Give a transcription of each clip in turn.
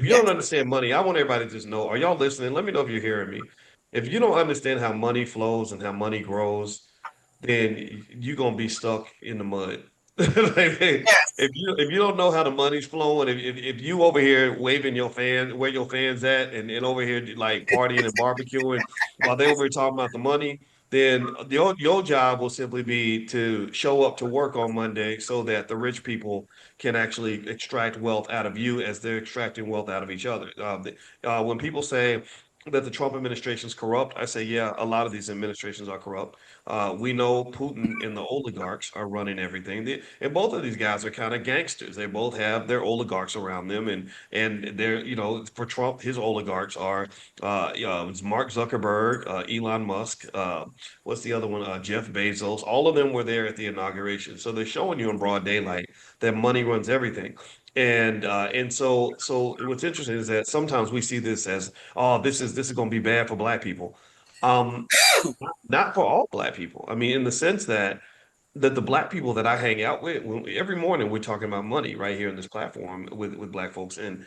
you Yes. don't understand money, I want everybody to just know, are y'all listening? Let me know if you're hearing me. If you don't understand how money flows and how money grows, then you're gonna be stuck in the mud. Like, hey, Yes. if you don't know how the money's flowing, if you over here waving your fan where your fans at and over here like partying and barbecuing while they over here talking about the money, then your job will simply be to show up to work on Monday so that the rich people can actually extract wealth out of you as they're extracting wealth out of each other. When people say that the Trump administration is corrupt, I say, yeah, a lot of these administrations are corrupt. We know Putin and the oligarchs are running everything. And both of these guys are kind of gangsters. They both have their oligarchs around them, and they're for Trump, his oligarchs are it's Mark Zuckerberg, Elon Musk, what's the other one? Jeff Bezos. All of them were there at the inauguration, so they're showing you in broad daylight that money runs everything. And so what's interesting is that sometimes we see this as, oh, this is going to be bad for black people. Um, not for all black people. I mean, in the sense that the black people that I hang out with, every morning we're talking about money right here in this platform with black folks, and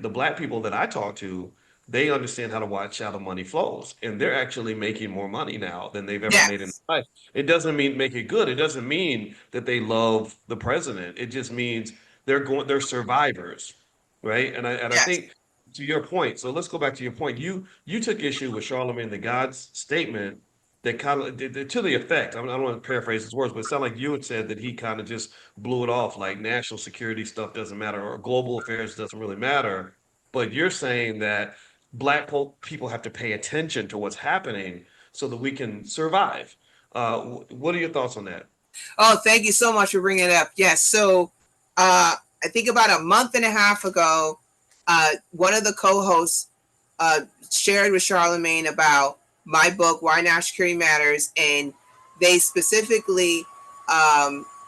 the black people that I talk to, they understand how to watch how the money flows, and they're actually making more money now than they've ever made in Yes. their life. It doesn't mean make it good. It doesn't mean that they love the president. It just means they're survivors, right? And I Yes. think to your point. So let's go back to your point. You took issue with Charlemagne the God's statement that kind of to the effect. I don't want to paraphrase his words, but it sounded like you had said that he kind of just blew it off, like national security stuff doesn't matter or global affairs doesn't really matter. But you're saying that people have to pay attention to what's happening so that we can survive. What are your thoughts on that? Oh, thank you so much for bringing it up. Yes. So, I think about a month and a half ago, one of the co-hosts shared with Charlemagne about my book, Why National Security Matters, and they specifically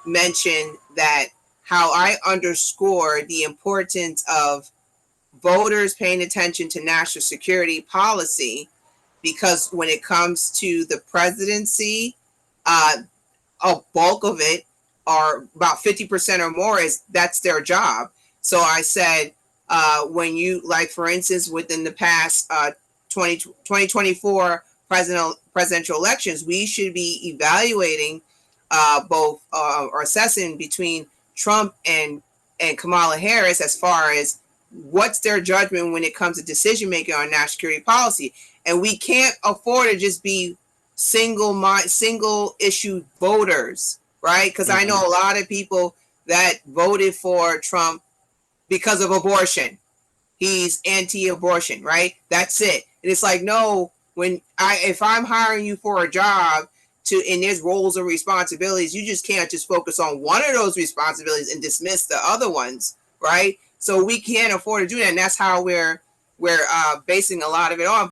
mentioned that how I underscore the importance of voters paying attention to national security policy because when it comes to the presidency, uh, a bulk of it, or about 50% or more, is that's their job. So I said, when you, like, for instance, within the past 2024 presidential elections, we should be evaluating both or assessing between Trump and Kamala Harris as far as what's their judgment when it comes to decision making on national security policy. And we can't afford to just be single issue voters, right? Because I know Mhm. a lot of people that voted for Trump because of abortion. He's anti-abortion, right? That's it. And it's like, no, if I'm hiring you for a job to, and there's roles and responsibilities, you just can't just focus on one of those responsibilities and dismiss the other ones, right? So we can't afford to do that, and that's how we're basing a lot of it on.